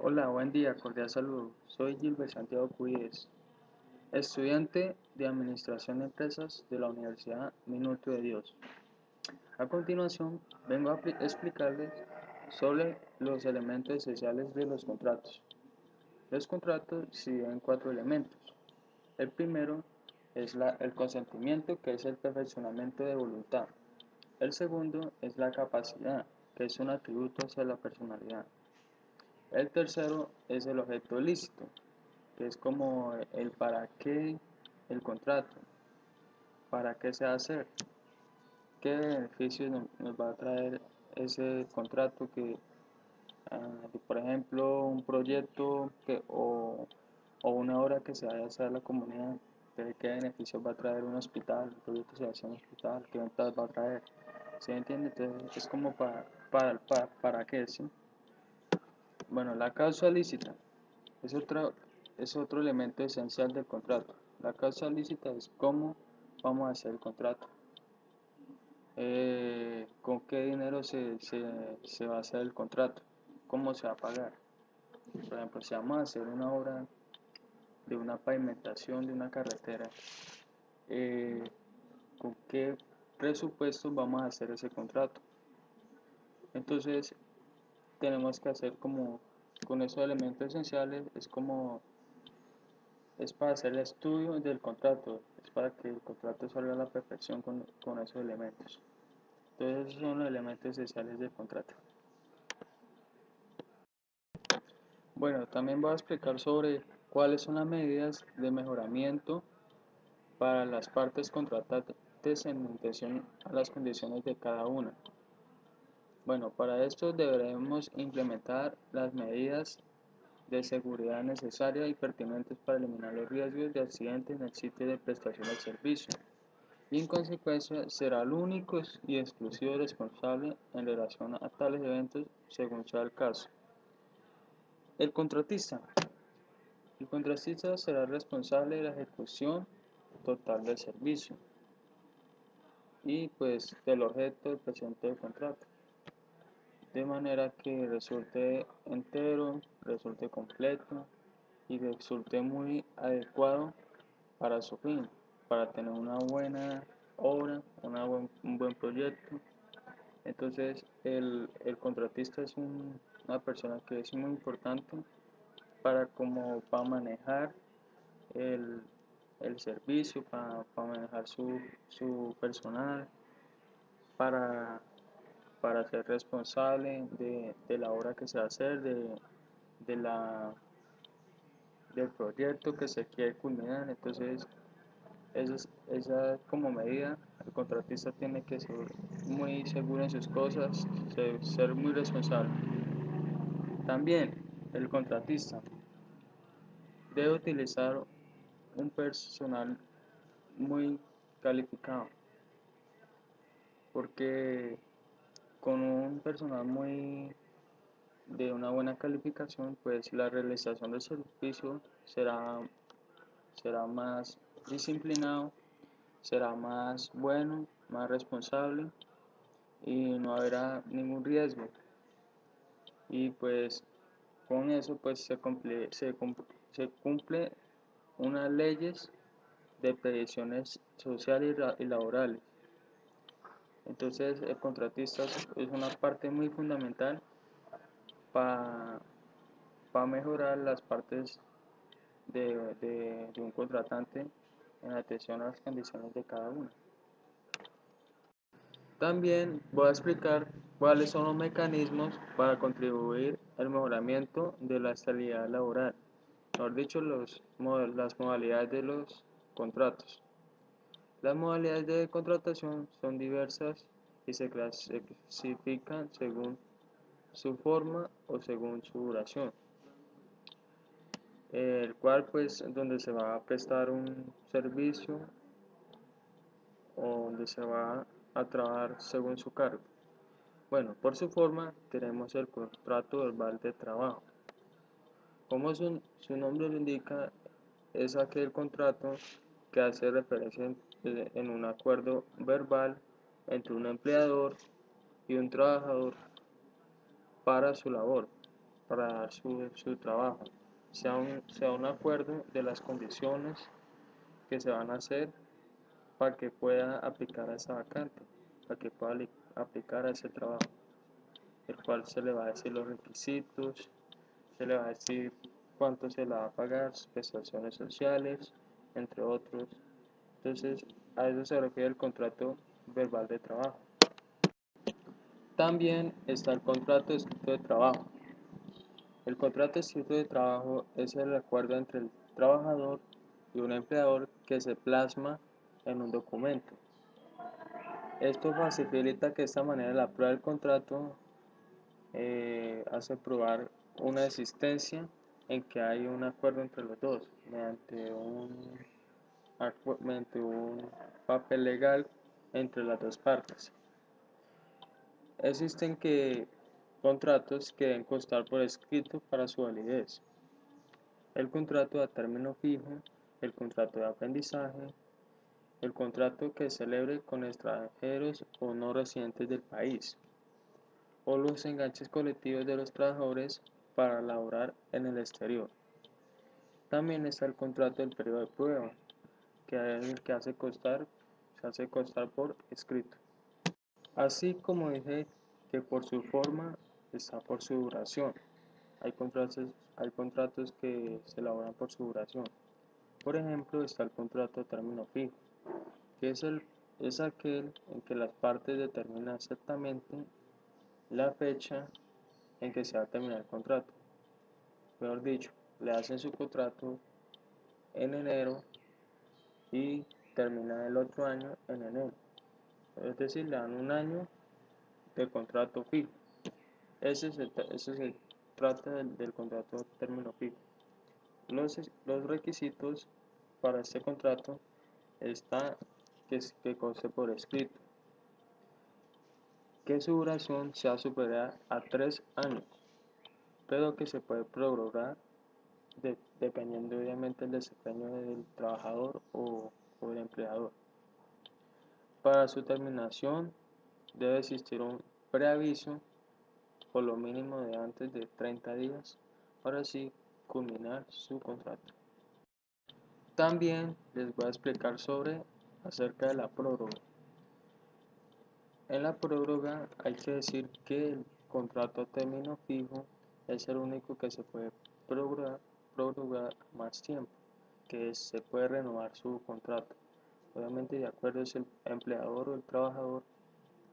Hola, buen día, cordial saludo. Soy Gilbert Santiago Cuides, estudiante de Administración de Empresas de la Universidad Minuto de Dios. A continuación, vengo a explicarles sobre los elementos esenciales de los contratos. Los contratos se dividen en cuatro elementos. El primero es el consentimiento, que es el perfeccionamiento de voluntad. El segundo es la capacidad, que es un atributo hacia la personalidad. El tercero es el objeto lícito, que es como el para qué el contrato, para qué se va a hacer, qué beneficios nos va a traer ese contrato por ejemplo, un proyecto o una obra que se vaya a hacer a la comunidad, qué beneficios va a traer un hospital, un proyecto se va a hacer en un hospital, qué ventas va a traer, ¿sí me entiende? Entonces es como para qué, ¿sí? Bueno, la causa lícita es otro elemento esencial del contrato. La causa lícita es cómo vamos a hacer el contrato, con qué dinero se va a hacer el contrato, cómo se va a pagar. Por ejemplo, si vamos a hacer una obra de una pavimentación de una carretera, eh, con qué presupuesto vamos a hacer ese contrato. Entonces, tenemos que hacer como, con esos elementos esenciales, es para hacer el estudio del contrato, es para que el contrato salga a la perfección con esos elementos. Entonces esos son los elementos esenciales del contrato. Bueno, también voy a explicar sobre cuáles son las medidas de mejoramiento para las partes contratantes en atención a las condiciones de cada una. Bueno, para esto deberemos implementar las medidas de seguridad necesarias y pertinentes para eliminar los riesgos de accidente en el sitio de prestación del servicio. Y en consecuencia será el único y exclusivo responsable en relación a tales eventos según sea el caso. El contratista. El contratista será responsable de la ejecución total del servicio y pues del objeto del presente contrato, de manera que resulte entero, resulte completo y resulte muy adecuado para su fin, para tener una buena obra, un buen proyecto. Entonces, el contratista es una persona que es muy importante para manejar el, el servicio, para manejar su personal, para, para ser responsable de la obra que se va a hacer, de la, del proyecto que se quiere culminar. Entonces, esa como medida, el contratista tiene que ser muy seguro en sus cosas, ser muy responsable. También el contratista debe utilizar un personal muy calificado, porque con un personal muy de una buena calificación, pues la realización del servicio será más disciplinado, será más bueno, más responsable y no habrá ningún riesgo. Y pues con eso pues se cumple unas leyes de previsiones sociales y laborales. Entonces el contratista es una parte muy fundamental para mejorar las partes de un contratante en atención a las condiciones de cada uno. También voy a explicar cuáles son los mecanismos para contribuir al mejoramiento de la estabilidad laboral, mejor dicho, las modalidades de los contratos. Las modalidades de contratación son diversas y se clasifican según su forma o según su duración, el cual pues donde se va a prestar un servicio o donde se va a trabajar según su cargo. Bueno, por su forma tenemos el contrato verbal de trabajo. Como su nombre lo indica, es aquel contrato que hace referencia en un acuerdo verbal entre un empleador y un trabajador para su labor. para dar su trabajo, sea un acuerdo de las condiciones que se van a hacer para que pueda aplicar a esa vacante, para que pueda aplicar a ese trabajo, el cual se le va a decir los requisitos, se le va a decir cuánto se le va a pagar, sus prestaciones sociales, entre otros. Entonces, a eso se refiere el contrato verbal de trabajo. También está el contrato escrito de trabajo. El contrato escrito de trabajo es el acuerdo entre el trabajador y un empleador que se plasma en un documento. Esto facilita que de esta manera la prueba del contrato hace probar una existencia en que hay un acuerdo entre los dos mediante un papel legal entre las dos partes. Existen contratos que deben constar por escrito para su validez. El contrato a término fijo, el contrato de aprendizaje, el contrato que celebre con extranjeros o no residentes del país, o los enganches colectivos de los trabajadores para laborar en el exterior. También está el contrato del periodo de prueba, que se hace constar por escrito. Así como dije que por su forma está por su duración. Hay contratos que se elaboran por su duración. Por ejemplo, está el contrato a término fijo, que es aquel en que las partes determinan exactamente la fecha en que se va a terminar el contrato. Mejor dicho, le hacen su contrato en enero y termina el otro año en enero. Es decir, le dan un año de contrato fijo. Ese se trata del contrato de término fijo. Los requisitos para este contrato está que conste por escrito, que su duración sea superior a 3 años, pero que se puede prorrogar dependiendo obviamente del desempeño del trabajador o del empleador. Para su terminación debe existir un preaviso por lo mínimo de antes de 30 días para así culminar su contrato. También les voy a explicar acerca de la prórroga. En la prórroga hay que decir que el contrato a término fijo es el único que se puede prorrogar más tiempo, que se puede renovar su contrato. Obviamente de acuerdo si el empleador o el trabajador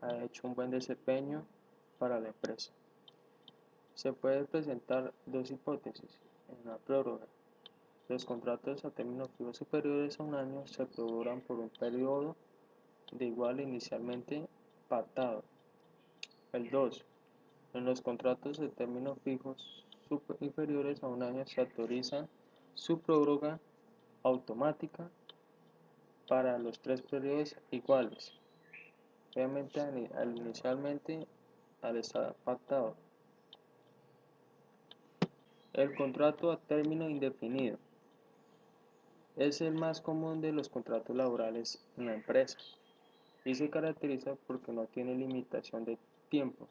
ha hecho un buen desempeño para la empresa. Se pueden presentar dos hipótesis en la prórroga. Los contratos a término fijo superiores a un año se prorrogan por un periodo de igual inicialmente pactado. El 2. En los contratos de término fijos inferiores a un año se autoriza su prórroga automática para los 3 periodos iguales, obviamente inicialmente al estar pactado. El contrato a término indefinido es el más común de los contratos laborales en la empresa y se caracteriza porque no tiene limitación de tiempo.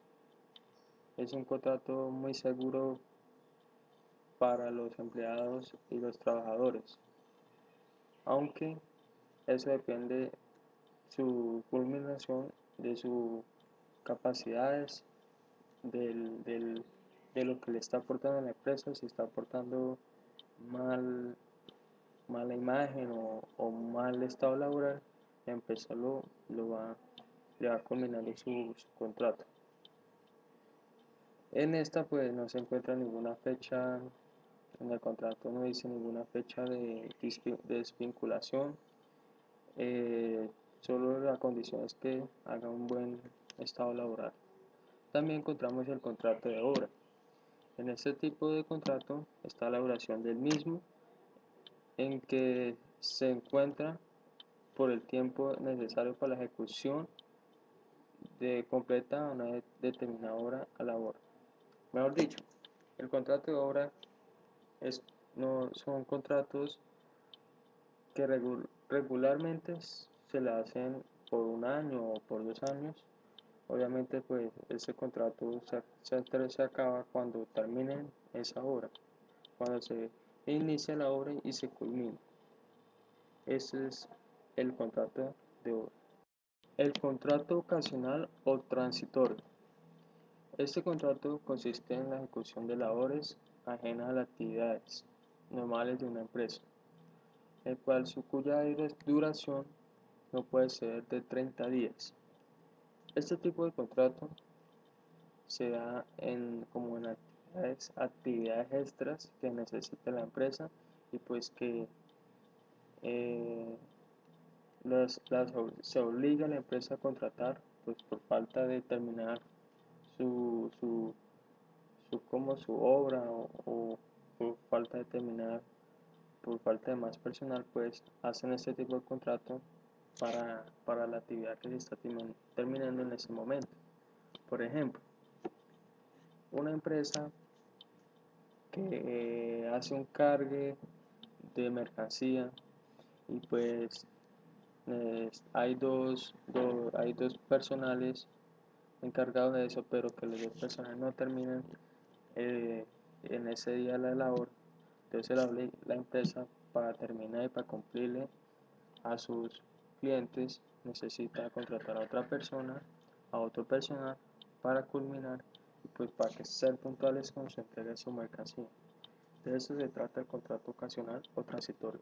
Es un contrato muy seguro para los empleados y los trabajadores, aunque eso depende su culminación de sus capacidades, de lo que le está aportando a la empresa, si está aportando mala imagen o mal estado laboral, la empresa le va culminando su contrato. En esta pues no se encuentra ninguna fecha, en el contrato no dice ninguna fecha de desvinculación, solo la condición es que haga un buen estado laboral. También encontramos el contrato de obra. En este tipo de contrato está la duración del mismo, en que se encuentra por el tiempo necesario para la ejecución de completa una determinada hora a la hora. Mejor dicho, el contrato de obra no son contratos que regularmente se le hacen por un año o por 2 años Obviamente pues ese contrato se acaba cuando terminen esa obra, cuando se inicia la obra y se culmina. Ese es el contrato de obra. El contrato ocasional o transitorio. Este contrato consiste en la ejecución de labores ajenas a las actividades normales de una empresa, el cual cuya duración no puede ser de 30 días. Este tipo de contrato se da como en actividades extras que necesita la empresa y pues que eh, se obliga a la empresa a contratar pues por falta de terminar su, su, como su obra o por falta de terminar, por falta de más personal, pues hacen este tipo de contrato para la actividad que se está terminando en ese momento. Por ejemplo, una empresa que hace un cargue de mercancía y pues hay dos personales encargados de eso, pero que los dos personales no terminan en ese día la labor. Entonces la empresa para terminar y para cumplirle a sus clientes necesita contratar a otra persona, a otro personal para culminar y pues para que ser puntuales con su entrega de su mercancía. De eso se trata el contrato ocasional o transitorio.